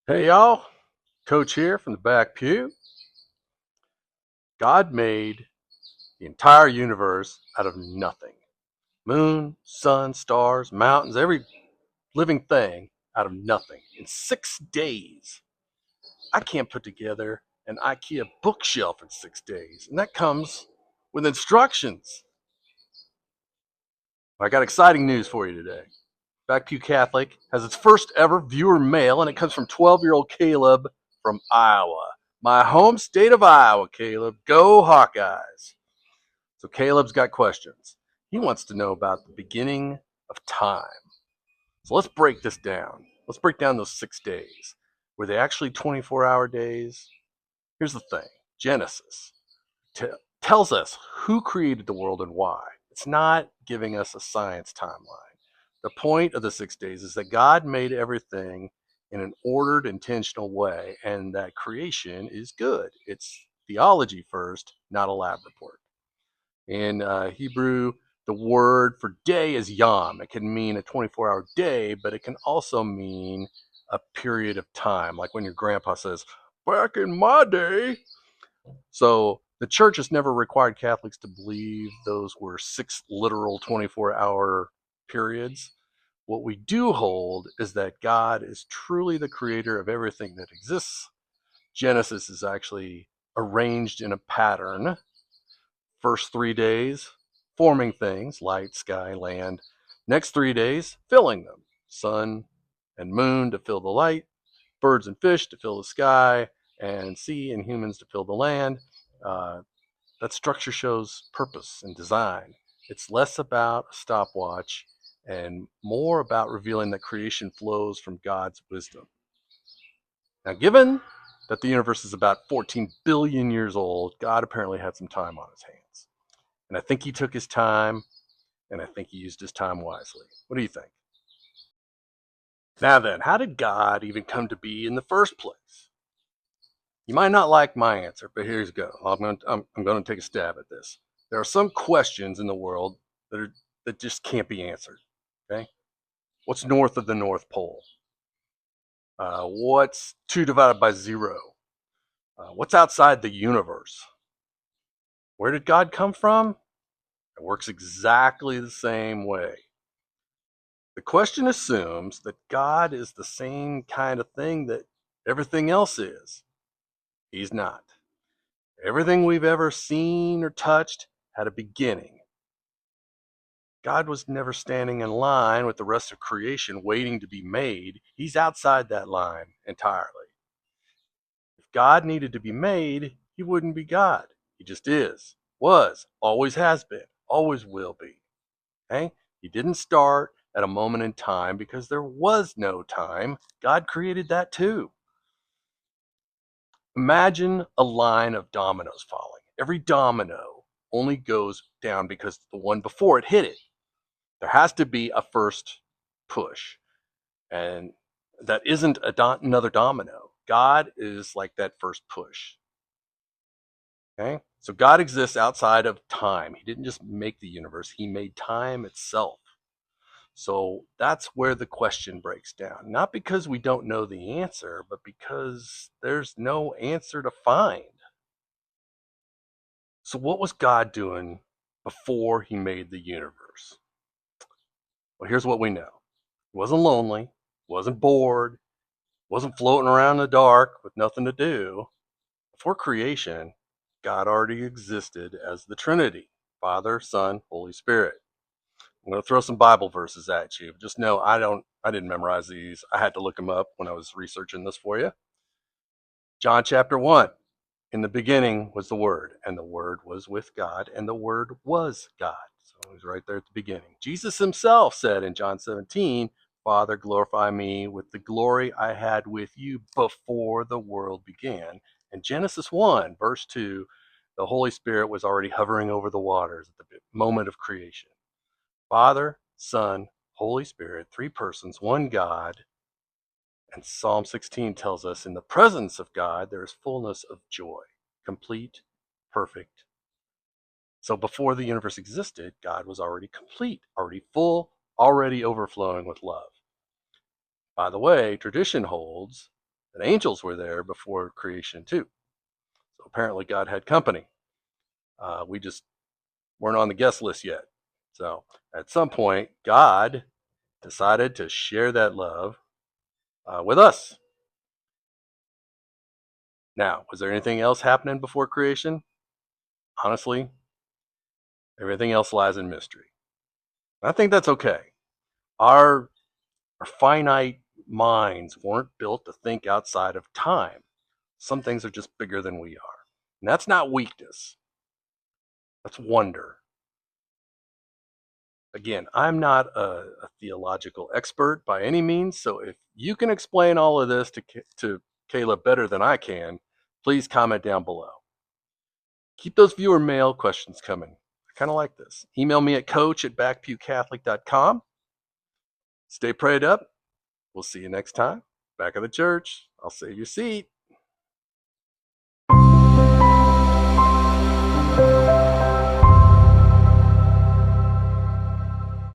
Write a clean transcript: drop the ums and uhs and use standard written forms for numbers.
Hey y'all, Coach here from the Back Pew. God made the entire universe out of nothing. Moon, sun, stars, mountains, every living thing out of nothing in 6 days. I can't put together an IKEA bookshelf in 6 days, and that comes with instructions. I got exciting news for you today. Back Pew Catholic has its first ever viewer mail, and it comes from 12-year-old Caleb from Iowa. My home state of Iowa, Caleb. Go Hawkeyes. So Caleb's got questions. He wants to know about the beginning of time. So let's break this down. Let's break down those 6 days. Were they actually 24-hour days? Here's the thing. Genesis tells us who created the world and why. It's not giving us a science timeline. The point of the 6 days is that God made everything in an ordered, intentional way, and that creation is good. It's theology first, not a lab report. In Hebrew, the word for day is yom. It can mean a 24-hour day, but it can also mean a period of time, like when your grandpa says, back in my day. So the church has never required Catholics to believe those were 6 literal 24-hour periods. What we do hold is that God is truly the creator of everything that exists. Genesis is actually arranged in a pattern. First 3 days, forming things, light, sky, land. Next 3 days, filling them. Sun and moon to fill the light, birds and fish to fill the sky, and sea and humans to fill the land. Uh, that structure shows purpose and design. It's less about a stopwatch and more about revealing that creation flows from God's wisdom. Now, given that the universe is about 14 billion years old, God apparently had some time on his hands. And I think he took his time, and I think he used his time wisely. What do you think? Now then, how did God even come to be in the first place? You might not like my answer, but here's go. I'm going to take a stab at this. There are some questions in the world that just can't be answered. Okay, what's north of the North Pole? What's 2 divided by 0? What's outside the universe? Where did God come from? It works exactly the same way. The question assumes that God is the same kind of thing that everything else is. He's not. Everything we've ever seen or touched had a beginning. God was never standing in line with the rest of creation waiting to be made. He's outside that line entirely. If God needed to be made, he wouldn't be God. He just is, was, always has been, always will be. Okay? He didn't start at a moment in time because there was no time. God created that too. Imagine a line of dominoes falling. Every domino only goes down because the one before it hit it. There has to be a first push, and that isn't another domino. God is like that first push. Okay? So God exists outside of time. He didn't just make the universe, he made time itself. So that's where the question breaks down. Not because we don't know the answer, but because there's no answer to find. So, what was God doing before he made the universe? Well, here's what we know. He wasn't lonely, wasn't bored, wasn't floating around in the dark with nothing to do. Before creation, God already existed as the Trinity, Father, Son, Holy Spirit. I'm going to throw some Bible verses at you. Just know I didn't memorize these. I had to look them up when I was researching this for you. John chapter 1. In the beginning was the Word, and the Word was with God, and the Word was God. So he's right there at the beginning. Jesus himself said in John 17, Father, glorify me with the glory I had with you before the world began. And Genesis 1, verse 2, the Holy Spirit was already hovering over the waters at the moment of creation. Father, Son, Holy Spirit, three persons, one God. And Psalm 16 tells us, in the presence of God, there is fullness of joy, complete, perfect. So before the universe existed, God was already complete, already full, already overflowing with love. By the way, tradition holds that angels were there before creation too. So apparently God had company. We just weren't on the guest list yet. So at some point, God decided to share that love with us. Now, was there anything else happening before creation? Honestly, everything else lies in mystery. I think that's okay. Our finite minds weren't built to think outside of time. Some things are just bigger than we are. And that's not weakness, that's wonder. Again, I'm not a theological expert by any means, so if you can explain all of this to Caleb better than I can, please comment down below. Keep those viewer mail questions coming. I kind of like this. Email me at coach@backpewcatholic.com. Stay prayed up. We'll see you next time. Back of the church. I'll save your seat.